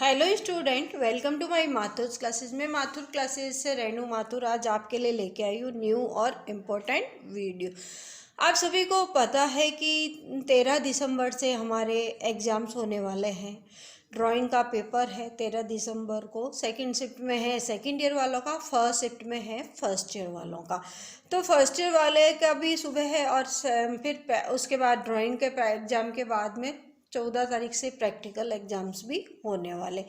Hello student, welcome to my Mathur's classes. मैं Mathur classes से रेनू माथुर आज आपके लिए लेके आई हूँ न्यू और इम्पोर्टेंट वीडियो। आप सभी को पता है कि 13 दिसंबर से हमारे एग्ज़ाम्स होने वाले हैं। ड्राइंग का पेपर है 13 दिसंबर को। सेकंड शिफ्ट में है सेकंड ईयर वालों का, फर्स्ट शिफ्ट में है फर्स्ट ईयर वालों का। तो फर्स्ट ईयर वाले का भी सुबह है और फिर उसके बाद ड्राइंग के एग्ज़ाम के बाद में 14 तारीख से प्रैक्टिकल एग्ज़ाम्स भी होने वाले।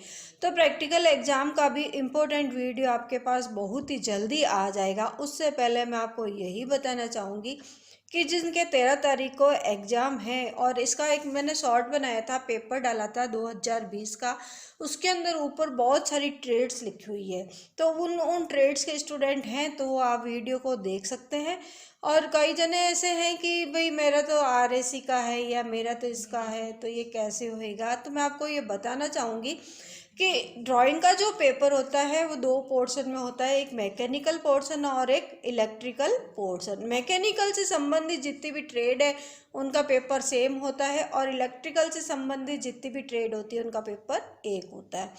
तो प्रैक्टिकल एग्ज़ाम का भी इम्पोर्टेंट वीडियो आपके पास बहुत ही जल्दी आ जाएगा। उससे पहले मैं आपको यही बताना चाहूँगी कि जिनके 13 तारीख को एग्ज़ाम है और इसका एक मैंने शॉर्ट बनाया था, पेपर डाला था 2020 का। उसके अंदर ऊपर बहुत सारी ट्रेड्स लिखी हुई है, तो उन ट्रेड्स के स्टूडेंट हैं तो वो आप वीडियो को देख सकते हैं। और कई जने ऐसे हैं कि भाई मेरा तो RAC का है या मेरा तो इसका है, तो ये कैसे होएगा। तो मैं आपको ये बताना चाहूँगी कि ड्राइंग का जो पेपर होता है वो दो पोर्शन में होता है, एक मैकेनिकल पोर्शन और एक इलेक्ट्रिकल पोर्शन। मैकेनिकल से संबंधित जितनी भी ट्रेड है उनका पेपर सेम होता है और इलेक्ट्रिकल से संबंधित जितनी भी ट्रेड होती है उनका पेपर एक होता है।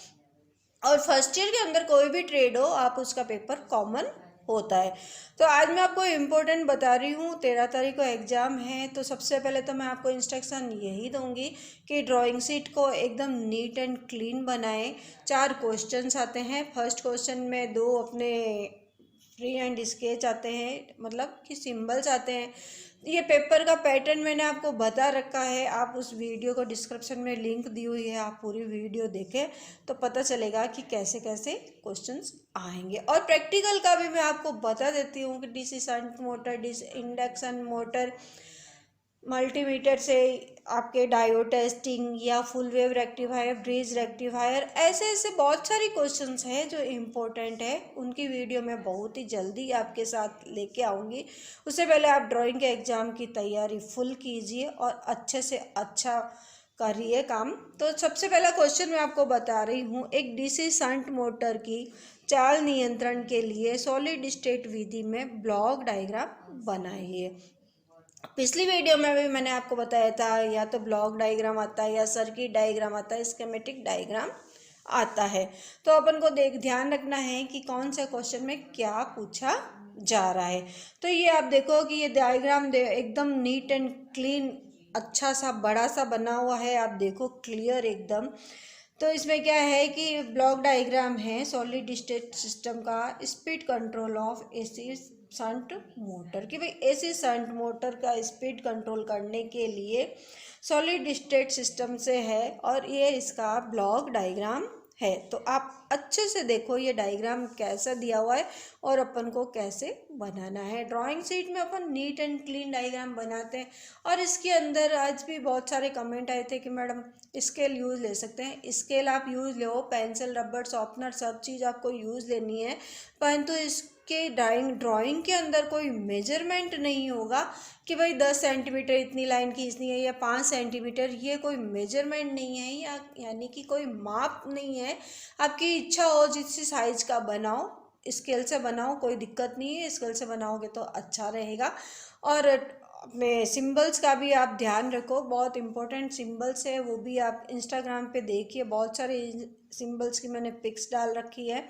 और फर्स्ट ईयर के अंदर कोई भी ट्रेड हो आप उसका पेपर कॉमन होता है। तो आज मैं आपको इम्पोर्टेंट बता रही हूँ, 13 तारीख को एग्ज़ाम है। तो सबसे पहले तो मैं आपको इंस्ट्रक्शन यही दूंगी कि ड्राइंग शीट को एकदम नीट एंड क्लीन बनाएं। 4 क्वेश्चंस आते हैं। फर्स्ट क्वेश्चन में 2 अपने फ्री हैंड स्केच आते हैं, मतलब कि सिंबल्स आते हैं। ये पेपर का पैटर्न मैंने आपको बता रखा है, आप उस वीडियो को डिस्क्रिप्शन में लिंक दी हुई है, आप पूरी वीडियो देखें तो पता चलेगा कि कैसे कैसे क्वेश्चंस आएंगे। और प्रैक्टिकल का भी मैं आपको बता देती हूँ कि DC shunt motor, DC induction motor, multimeter से आपके डायोड टेस्टिंग या full wave rectifier, bridge rectifier, ऐसे ऐसे बहुत सारी क्वेश्चंस हैं जो इम्पोर्टेंट है। उनकी वीडियो मैं बहुत ही जल्दी आपके साथ लेके आऊँगी। उससे पहले आप ड्राइंग के एग्ज़ाम की तैयारी फुल कीजिए और अच्छे से अच्छा करिए काम। तो सबसे पहला क्वेश्चन मैं आपको बता रही हूँ, एक DC शंट मोटर की चाल नियंत्रण के लिए सॉलिड स्टेट विधि में ब्लॉक डायग्राम बनाइए। पिछली वीडियो में भी मैंने आपको बताया था, या तो ब्लॉक डायग्राम आता है या सर्किट डायग्राम आता है, स्कीमेटिक डायग्राम आता है। तो अपन को ध्यान रखना है कि कौन से क्वेश्चन में क्या पूछा जा रहा है। तो ये आप देखो कि ये डायग्राम एकदम नीट एंड क्लीन, अच्छा सा बड़ा सा बना हुआ है। आप देखो क्लियर एकदम। तो इसमें क्या है कि ब्लॉक डायग्राम है सॉलिड स्टेट सिस्टम का, speed control of AC shunt motor, कि भाई AC शंट मोटर का स्पीड कंट्रोल करने के लिए सॉलिड स्टेट सिस्टम से है और ये इसका ब्लॉक डायग्राम है। तो आप अच्छे से देखो ये डायग्राम कैसा दिया हुआ है और अपन को कैसे बनाना है। ड्राइंग शीट में अपन नीट एंड क्लीन डायग्राम बनाते हैं। और इसके अंदर आज भी बहुत सारे कमेंट आए थे कि मैडम स्केल यूज़ ले सकते हैं। स्केल आप यूज़ लो, पेंसिल, रबड़, शॉर्पनर, सब चीज़ आपको यूज़ लेनी है, परंतु इसके ड्राइंग के अंदर कोई मेजरमेंट नहीं होगा कि भाई 10 सेंटीमीटर इतनी लाइन खींचनी है या 5 सेंटीमीटर। ये कोई मेजरमेंट नहीं है, यानी कि कोई माप नहीं है। आपकी इच्छा हो जिस साइज का बनाओ, स्केल से बनाओ, कोई दिक्कत नहीं है। स्केल से बनाओगे तो अच्छा रहेगा। और अपने सिंबल्स का भी आप ध्यान रखो, बहुत इंपॉर्टेंट सिंबल्स है, वो भी आप इंस्टाग्राम पे देखिए। बहुत सारे सिंबल्स की मैंने पिक्स डाल रखी है,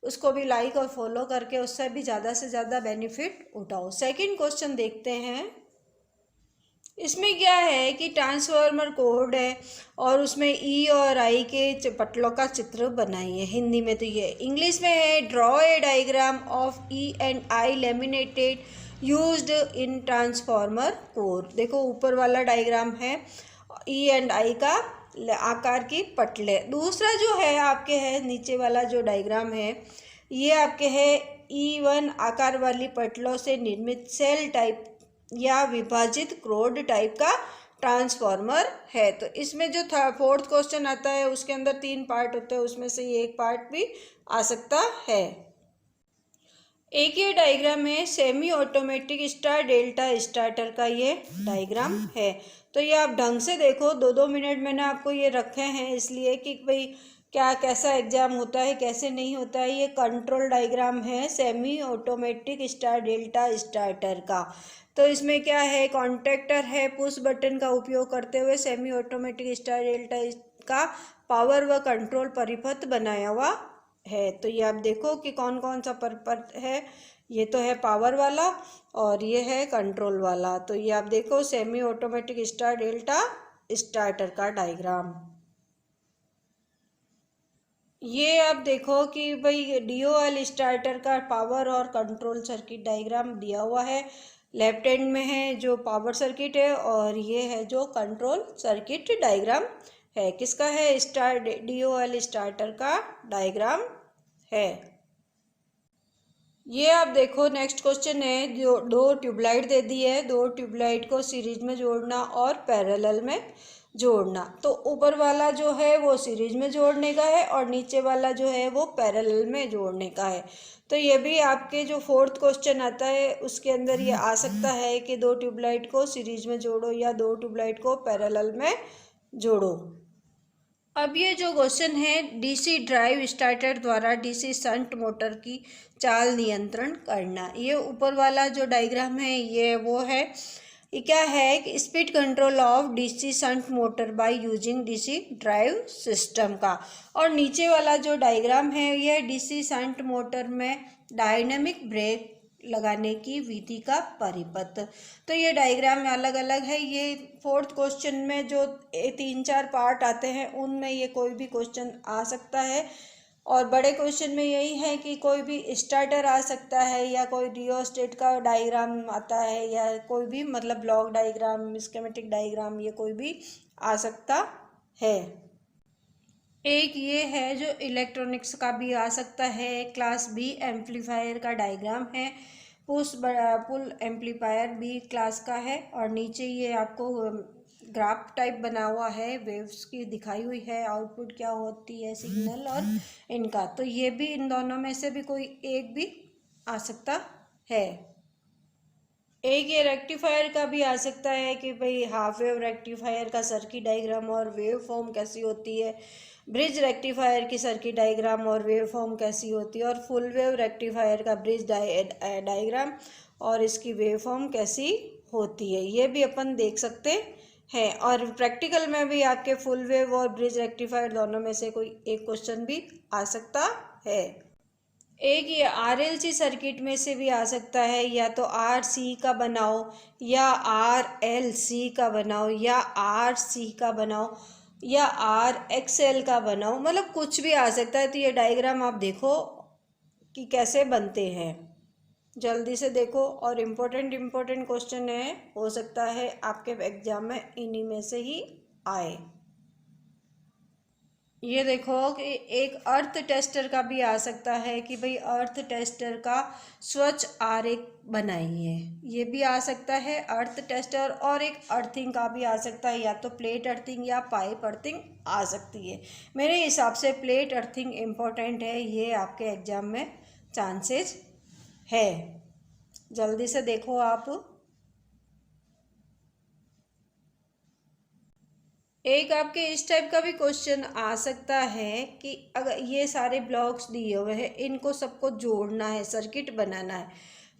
उसको भी लाइक और फॉलो करके उससे भी ज़्यादा से ज़्यादा बेनिफिट उठाओ। सेकंड क्वेश्चन देखते हैं। इसमें क्या है कि ट्रांसफार्मर कोड है और उसमें E और I के पटलों का चित्र बनाइए। हिंदी में तो ये, इंग्लिश में है draw a diagram of E and I laminated used in transformer core. देखो ऊपर वाला डायग्राम है E एंड I का आकार की पटले। दूसरा जो है आपके है नीचे वाला जो डायग्राम है, ये आपके है E1 आकार वाली पटलों से निर्मित सेल टाइप या विभाजित क्रोड टाइप का ट्रांसफार्मर है। तो इसमें जो फोर्थ क्वेश्चन आता है उसके अंदर 3 पार्ट होते हैं, उसमें से एक पार्ट भी आ सकता है। एक ये डायग्राम है semi automatic star delta starter का, ये डायग्राम है। तो ये आप ढंग से देखो, 2-2 मिनट मैंने आपको ये रखे हैं इसलिए कि भाई क्या कैसा एग्जाम होता है कैसे नहीं होता है। ये कंट्रोल डायग्राम है semi automatic star delta starter का। तो इसमें क्या है, कॉन्टैक्टर है, पुश बटन का उपयोग करते हुए सेमी ऑटोमेटिक स्टार डेल्टा का पावर व कंट्रोल परिपथ बनाया हुआ है। तो ये आप देखो कि कौन कौन सा परिपथ है। ये तो है पावर वाला और ये है कंट्रोल वाला। तो ये आप देखो semi automatic star delta starter का डायग्राम। ये आप देखो कि भाई DOL स्टार्टर का पावर और कंट्रोल सर्किट डायग्राम दिया हुआ है। लेफ्ट हैंड में है जो पावर सर्किट है और ये है जो कंट्रोल सर्किट डायग्राम है। किसका है? DOL स्टार्टर का डायग्राम है। ये आप देखो नेक्स्ट क्वेश्चन है, जो दो ट्यूबलाइट दे दी है, दो ट्यूबलाइट को सीरीज में जोड़ना और पैरेलल में जोड़ना। तो ऊपर वाला जो है वो सीरीज में जोड़ने का है और नीचे वाला जो है वो पैरेलल में जोड़ने का है। तो ये भी आपके जो फोर्थ क्वेश्चन आता है उसके अंदर ये आ सकता है कि दो ट्यूबलाइट को सीरीज में जोड़ो या दो ट्यूबलाइट को पैरेलल में जोड़ो। अब ये जो क्वेश्चन है DC ड्राइव स्टार्टर द्वारा DC शंट मोटर की चाल नियंत्रण करना। ये ऊपर वाला जो डायग्राम है ये वो है, ये क्या है कि speed control of DC shunt motor by using DC drive system का। और नीचे वाला जो डायग्राम है ये DC शंट मोटर में डायनेमिक ब्रेक लगाने की विधि का परिपथ। तो ये डायग्राम अलग अलग है। ये फोर्थ क्वेश्चन में जो 3-4 पार्ट आते हैं उनमें ये कोई भी क्वेश्चन आ सकता है। और बड़े क्वेश्चन में यही है कि कोई भी स्टार्टर आ सकता है या कोई रियोस्टेट का डायग्राम आता है या कोई भी मतलब ब्लॉक डायग्राम, स्कीमेटिक डायग्राम, ये कोई भी आ सकता है। एक ये है जो इलेक्ट्रॉनिक्स का भी आ सकता है, क्लास B एम्पलीफायर का डायग्राम है। पुल एम्पलीफायर B क्लास का है और नीचे ये आपको ग्राफ टाइप बना हुआ है, वेव्स की दिखाई हुई है, आउटपुट क्या होती है सिग्नल और इनका। तो ये भी इन दोनों में से भी कोई एक भी आ सकता है। एक ये रेक्टिफायर का भी आ सकता है कि भाई हाफ वेव रेक्टिफायर का सर्किट डायग्राम और वेव फॉर्म कैसी होती है, ब्रिज रेक्टिफायर की सर्किट डायग्राम और वेव फॉर्म कैसी होती है, और फुल वेव रेक्टिफायर का ब्रिज डायग्राम और इसकी वेव फॉर्म कैसी होती है, ये भी अपन देख सकते हैं। और प्रैक्टिकल में भी आपके फुल वेव और ब्रिज रेक्टिफायर दोनों में से कोई एक क्वेश्चन भी आ सकता है। एक ये RLC सर्किट में से भी आ सकता है, या तो RC का बनाओ या RLC का बनाओ या RC का बनाओ या RXL का बनाओ, मतलब कुछ भी आ सकता है। तो ये डायग्राम आप देखो कि कैसे बनते हैं, जल्दी से देखो। और इम्पोर्टेंट क्वेश्चन है, हो सकता है आपके एग्जाम में इन्हीं में से ही आए। ये देखो कि एक अर्थ टेस्टर का भी आ सकता है कि भाई अर्थ टेस्टर का स्वच्छ आरेख बनाइए, ये भी आ सकता है अर्थ टेस्टर। और एक अर्थिंग का भी आ सकता है, या तो प्लेट अर्थिंग या पाइप अर्थिंग आ सकती है। मेरे हिसाब से प्लेट अर्थिंग इम्पोर्टेंट है, ये आपके एग्जाम में चांसेस है। जल्दी से देखो आप। एक आपके इस टाइप का भी क्वेश्चन आ सकता है कि अगर ये सारे ब्लॉक्स दिए हुए हैं, इनको सबको जोड़ना है, सर्किट बनाना है,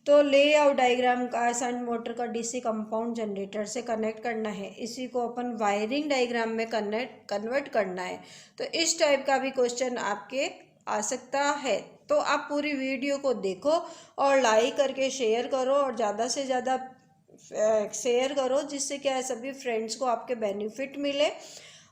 तो लेआउट डायग्राम का शंट मोटर का DC कंपाउंड जनरेटर से कनेक्ट करना है, इसी को अपन वायरिंग डायग्राम में कन्वर्ट करना है। तो इस टाइप का भी क्वेश्चन आपके आ सकता है। तो आप पूरी वीडियो को देखो और लाइक करके शेयर करो और ज़्यादा से ज़्यादा शेयर करो, जिससे क्या है सभी फ्रेंड्स को आपके बेनिफिट मिले।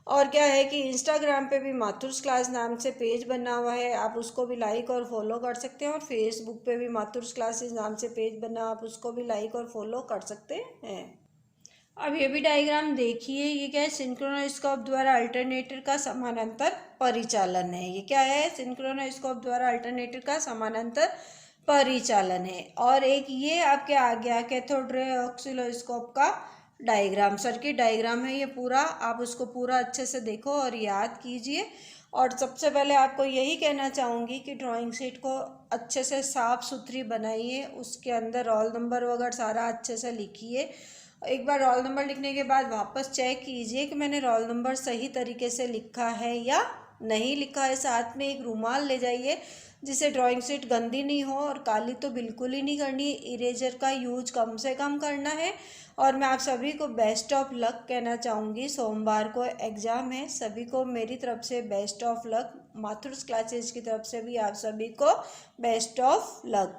और क्या है कि इंस्टाग्राम पे भी माथुर्स क्लास नाम से पेज बना हुआ है, आप उसको भी लाइक और फॉलो कर सकते हैं। और फेसबुक पे भी माथुर्स क्लासेस नाम से पेज बना, आप उसको भी लाइक और फॉलो कर सकते हैं। अब ये भी डायग्राम देखिए, ये क्या है, सिंक्रोनोस्कोप द्वारा अल्टरनेटर का समानांतर परिचालन है। ये क्या है, सिंक्रोनोस्कोप द्वारा अल्टरनेटर का समानांतर परिचालन है। और एक ये आपके आ गया कैथोड रे ऑक्सिलोस्कोप का डायग्राम, सर्किट डायग्राम है ये पूरा। आप उसको पूरा अच्छे से देखो और याद कीजिए। और सबसे पहले आपको यही कहना चाहूँगी कि ड्राइंग शीट को अच्छे से साफ़ सुथरी बनाइए, उसके अंदर रोल नंबर वगैरह सारा अच्छे से लिखिए। एक बार रोल नंबर लिखने के बाद वापस चेक कीजिए कि मैंने रोल नंबर सही तरीके से लिखा है या नहीं लिखा है साथ में एक रुमाल ले जाइए जिससे ड्राइंग शीट गंदी नहीं हो और काली तो बिल्कुल ही नहीं करनी, इरेजर का यूज कम से कम करना है। और मैं आप सभी को बेस्ट ऑफ लक कहना चाहूँगी। सोमवार को एग्ज़ाम है, सभी को मेरी तरफ से best of luck, Mathurs classes की तरफ से भी आप सभी को बेस्ट ऑफ लक।